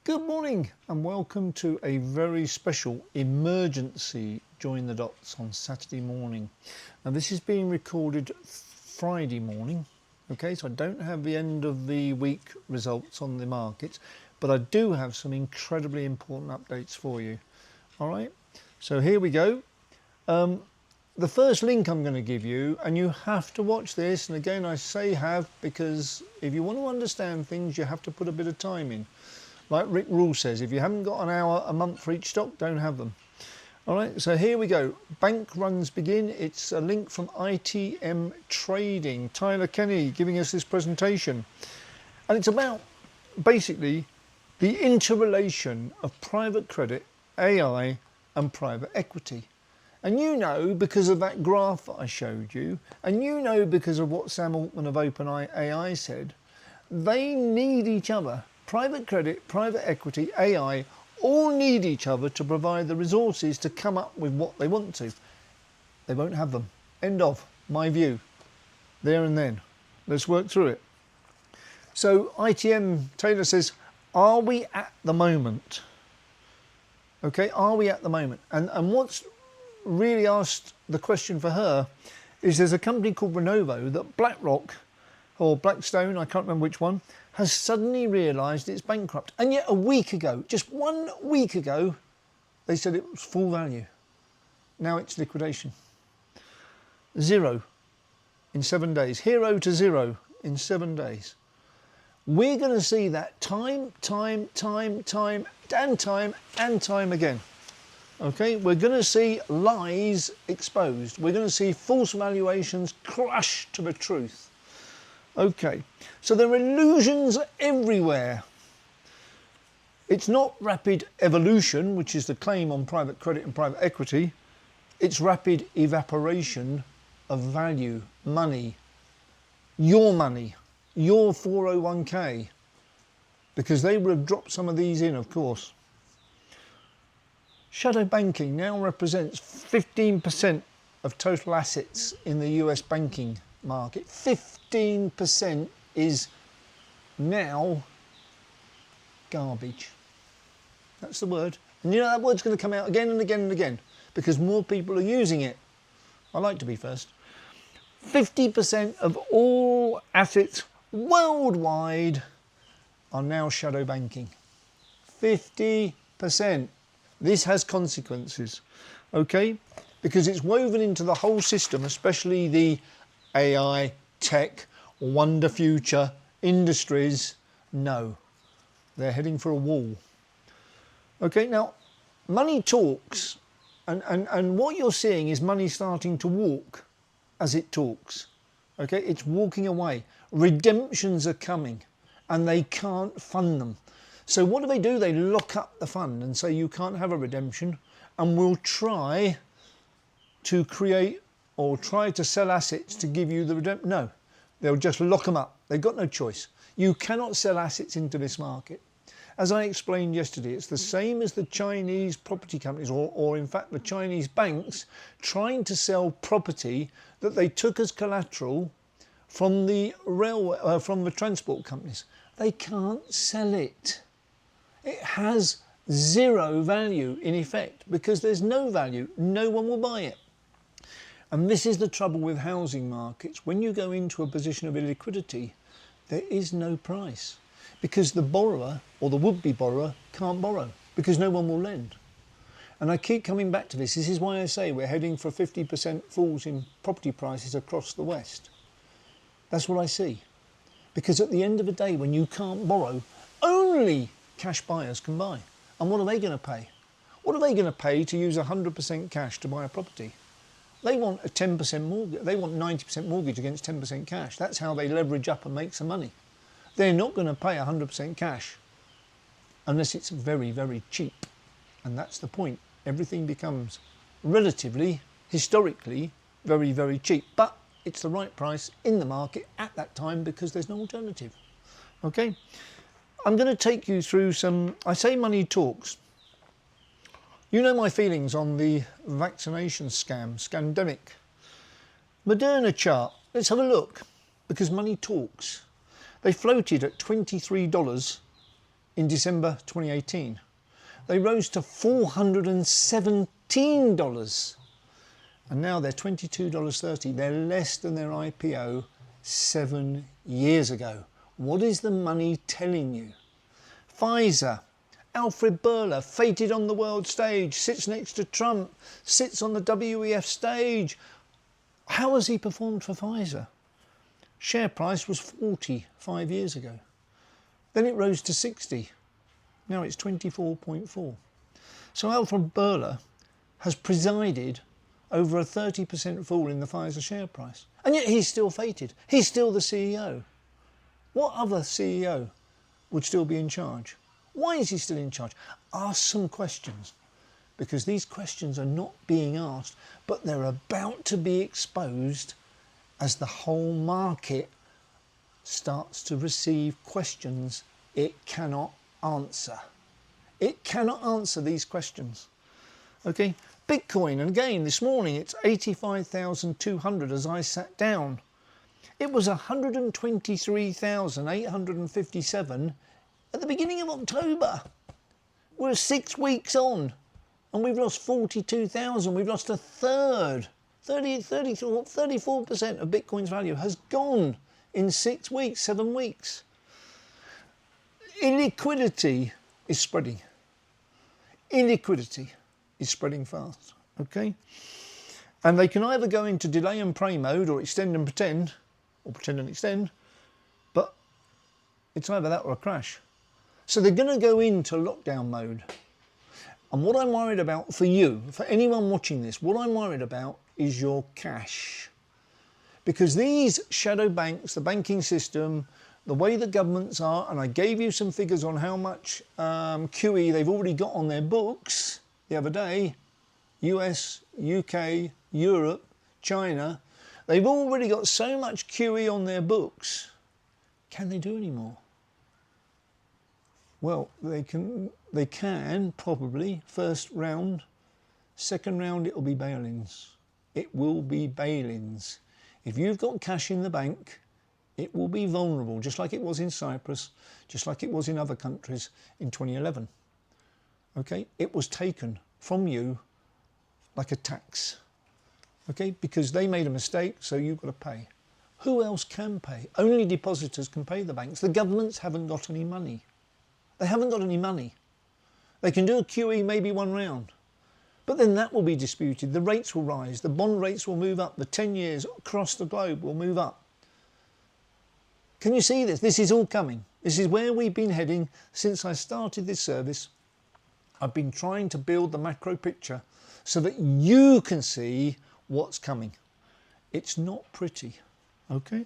Good morning and welcome to a very special emergency Join the Dots on Saturday morning. Now this is being recorded Friday morning, okay, so I don't have the end of the week results on the markets, but I do have some incredibly important updates for you. All right, so here we go. The first link I'm going to give you, and you have to watch this, and again I say have, because if you want to understand things you have to put a bit of time in. Like Rick Rule says, if you haven't got an hour a month for each stock, don't have them. All right, so here we go. Bank runs begin. It's a link from ITM Trading. Tyler Kenny giving us this presentation. And it's about basically the interrelation of private credit, AI and private equity. And you know, because of that graph that I showed you, and you know because of what Sam Altman of OpenAI said, they need each other. Private credit, private equity, AI, all need each other to provide the resources to come up with what they want to. They won't have them. End of my view. There and then. Let's work through it. So ITM Taylor says, are we at the moment? Okay, are we at the moment? And what's really asked the question for her is there's a company called Renovo that BlackRock or Blackstone, I can't remember which one, has suddenly realised it's bankrupt. And yet a week ago, just 1 week ago, they said it was full value. Now it's liquidation. Zero in 7 days. Hero to zero in 7 days. We're going to see that time and time again. Okay, we're going to see lies exposed. We're going to see false valuations crushed to the truth. Okay, so there are illusions everywhere. It's not rapid evolution, which is the claim on private credit and private equity. It's rapid evaporation of value, money, your 401k, because they would have dropped some of these in, of course. Shadow banking now represents 15% of total assets in the US banking market. 15% is now garbage. That's the word. And you know that word's going to come out again and again and again because more people are using it. I like to be first. 50% of all assets worldwide are now shadow banking. 50%. This has consequences, okay? Because it's woven into the whole system, especially the AI, tech, wonder future, industries. No, they're heading for a wall. Okay, now, money talks, and what you're seeing is money starting to walk as it talks. Okay, it's walking away. Redemptions are coming, and they can't fund them. So what do? They lock up the fund and say you can't have a redemption, and we'll try to create or try to sell assets to give you the redemption. No, they'll just lock them up. They've got no choice. You cannot sell assets into this market. As I explained yesterday, it's the same as the Chinese property companies, or in fact the Chinese banks trying to sell property that they took as collateral from the railway, from the transport companies. They can't sell it. It has zero value in effect because there's no value. No one will buy it. And this is the trouble with housing markets. When you go into a position of illiquidity, there is no price because the borrower or the would-be borrower can't borrow because no one will lend. And I keep coming back to this. This is why I say we're heading for 50% falls in property prices across the West. That's what I see. Because at the end of the day, when you can't borrow, only cash buyers can buy. And what are they going to pay? What are they going to pay to use 100% cash to buy a property? They want a 10% mortgage. They want 90% mortgage against 10% cash. That's how they leverage up and make some money. They're not going to pay 100% cash unless it's very, very cheap. And that's the point. Everything becomes relatively, historically, very, very cheap. But it's the right price in the market at that time because there's no alternative. Okay? I'm going to take you through some, I say money talks. You know my feelings on the vaccination scandemic. Moderna chart, let's have a look, because money talks. They floated at $23 in December 2018. They rose to $417, and now they're $22.30. They're less than their IPO 7 years ago. What is the money telling you? Pfizer, Alfred Burler, fated on the world stage, sits next to Trump, sits on the WEF stage. How has he performed for Pfizer? Share price was 40 5 years ago. Then it rose to 60. Now it's 24.4. So Alfred Burler has presided over a 30% fall in the Pfizer share price. And yet he's still fated. He's still the CEO. What other CEO would still be in charge? Why is he still in charge? Ask some questions, because these questions are not being asked, but they're about to be exposed as the whole market starts to receive questions it cannot answer. It cannot answer these questions. Okay, Bitcoin, and again this morning it's 85,200 as I sat down. It was 123,857 at the beginning of October. We're 6 weeks on and we've lost 42,000. We've lost a third. 34% of Bitcoin's value has gone in 6 weeks, 7 weeks. Illiquidity is spreading. Illiquidity is spreading fast, okay? And they can either go into delay and pray mode or extend and pretend, or pretend and extend, but it's either that or a crash. So they're going to go into lockdown mode. And what I'm worried about for you, for anyone watching this, what I'm worried about is your cash. Because these shadow banks, the banking system, the way the governments are, and I gave you some figures on how much QE they've already got on their books the other day, US, UK, Europe, China, they've already got so much QE on their books. Can they do any more? Well, they can probably. First round, second round, it'll be bail-ins. It will be bail-ins. If you've got cash in the bank, it will be vulnerable, just like it was in Cyprus, just like it was in other countries in 2011. Okay, it was taken from you like a tax. Okay, because they made a mistake, so you've got to pay. Who else can pay? Only depositors can pay the banks. The governments haven't got any money. They haven't got any money. They can do a QE maybe one round, but then that will be disputed. The rates will rise. The bond rates will move up. The 10 years across the globe will move up. Can you see this? This is all coming. This is where we've been heading since I started this service. I've been trying to build the macro picture so that you can see what's coming. It's not pretty, okay?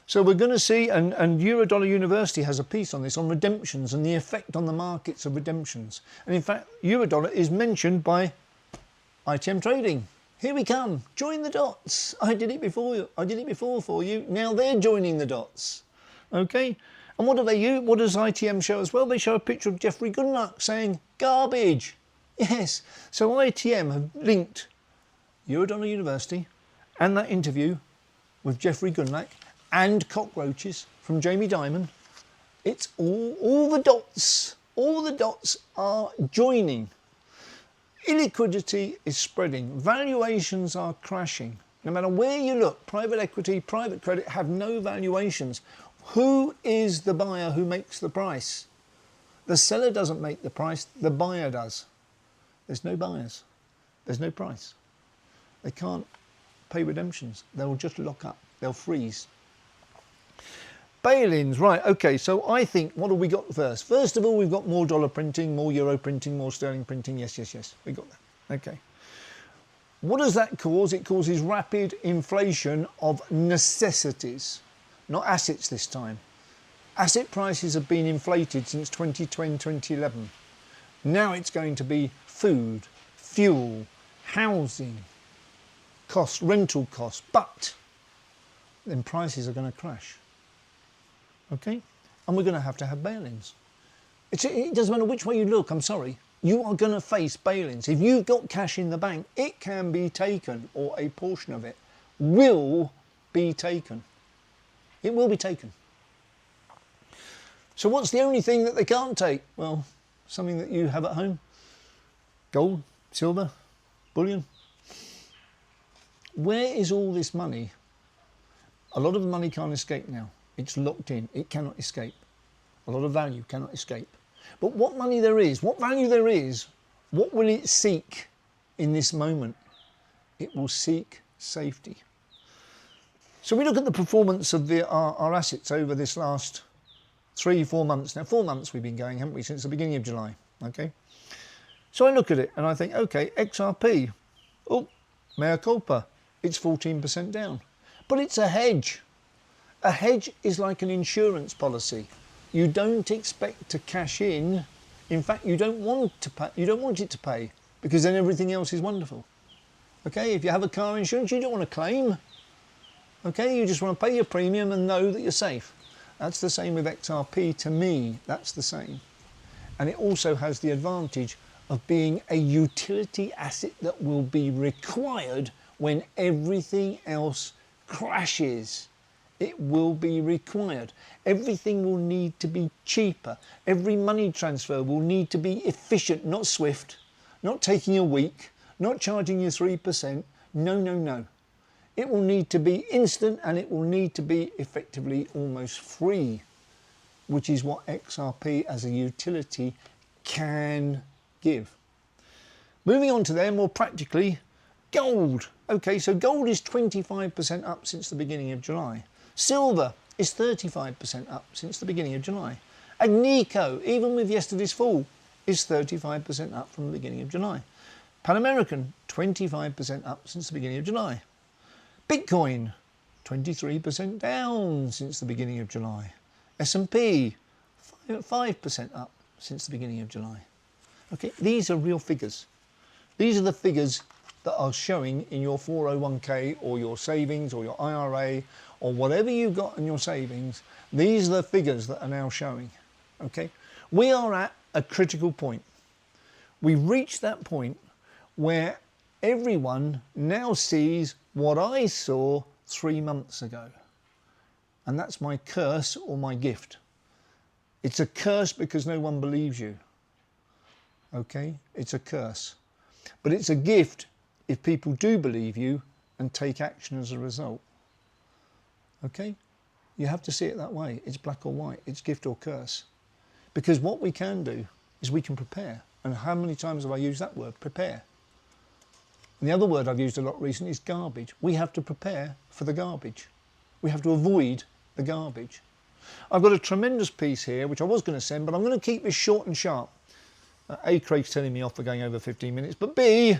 So we're going to see, and Eurodollar University has a piece on this, on redemptions and the effect on the markets of redemptions. And in fact, Eurodollar is mentioned by ITM Trading. Here we come. Join the dots. I did it before. I did it before for you. Now they're joining the dots. Okay. And what do they use? What does ITM show as well? They show a picture of Jeffrey Gundlach saying garbage. Yes. So ITM have linked Eurodollar University and that interview with Jeffrey Gundlach and cockroaches from Jamie Dimon. It's all the dots. All the dots are joining. Illiquidity is spreading. Valuations are crashing. No matter where you look, private equity, private credit have no valuations. Who is the buyer who makes the price? The seller doesn't make the price, the buyer does. There's no buyers. There's no price. They can't pay redemptions. They'll just lock up. They'll freeze. Bail-ins, right, okay, so I think, what have we got first? First of all, we've got more dollar printing, more euro printing, more sterling printing. Yes, we got that. Okay. What does that cause? It causes rapid inflation of necessities, not assets this time. Asset prices have been inflated since 2010, 2011. Now it's going to be food, fuel, housing, costs, rental costs, but then prices are going to crash. Okay? And we're going to have bail-ins. It doesn't matter which way you look, I'm sorry. You are going to face bail-ins. If you've got cash in the bank, it can be taken, or a portion of it will be taken. It will be taken. So what's the only thing that they can't take? Well, something that you have at home. Gold, silver, bullion. Where is all this money? A lot of the money can't escape now. It's locked in. It cannot escape. A lot of value cannot escape. But what money there is, what value there is, what will it seek in this moment? It will seek safety. So we look at the performance of our assets over this last 3-4 months. Now 4 months we've been going, haven't we, since the beginning of July, okay? So I look at it and I think, okay, XRP, oh, mea culpa, it's 14% down. But it's a hedge. A hedge is like an insurance policy. You don't expect to cash in. In fact, you don't want to pay, you don't want it to pay, because then everything else is wonderful. Okay, if you have a car insurance, you don't want to claim. Okay, you just want to pay your premium and know that you're safe. That's the same with XRP. To me, that's the same. And it also has the advantage of being a utility asset that will be required when everything else crashes. It will be required. Everything will need to be cheaper. Every money transfer will need to be efficient, not swift, not taking a week, not charging you 3%. No, no, no. It will need to be instant, and it will need to be effectively almost free, which is what XRP as a utility can give. Moving on to there, more practically, gold. Okay, so gold is 25% up since the beginning of July. Silver is 35% up since the beginning of July. And Nico, even with yesterday's fall, is 35% up from the beginning of July. Pan American, 25% up since the beginning of July. Bitcoin, 23% down since the beginning of July. S&P, 5% up since the beginning of July. Okay, these are real figures. These are the figures that are showing in your 401k or your savings or your IRA or whatever you've got in your savings. These are the figures that are now showing. Okay, we are at a critical point. We've reached that point where everyone now sees what I saw 3 months ago. And that's my curse or my gift. It's a curse because no one believes you. Okay, it's a curse. But it's a gift if people do believe you and take action as a result. Okay, you have to see it that way. It's black or white, it's gift or curse. Because what we can do is we can prepare. And how many times have I used that word, prepare? And the other word I've used a lot recently is garbage. We have to prepare for the garbage. We have to avoid the garbage. I've got a tremendous piece here, which I was going to send, but I'm going to keep this short and sharp. A, Craig's telling me off for going over 15 minutes, but B,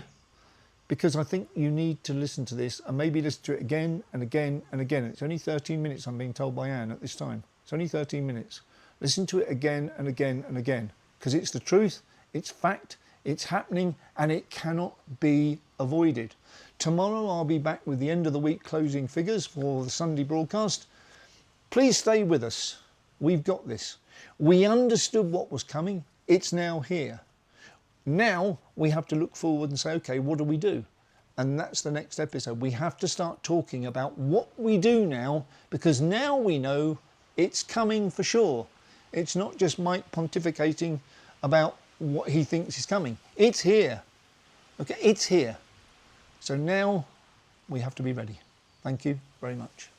because I think you need to listen to this and maybe listen to it again and again and again. It's only 13 minutes, I'm being told by Anne at this time. It's only 13 minutes. Listen to it again and again and again, because it's the truth, it's fact, it's happening, and it cannot be avoided. Tomorrow I'll be back with the end of the week closing figures for the Sunday broadcast. Please stay with us. We've got this. We understood what was coming. It's now here. Now we have to look forward and say, okay, what do we do? And that's the next episode. We have to start talking about what we do now, because now we know it's coming for sure. It's not just Mike pontificating about what he thinks is coming. It's here. Okay, it's here. So now we have to be ready. Thank you very much.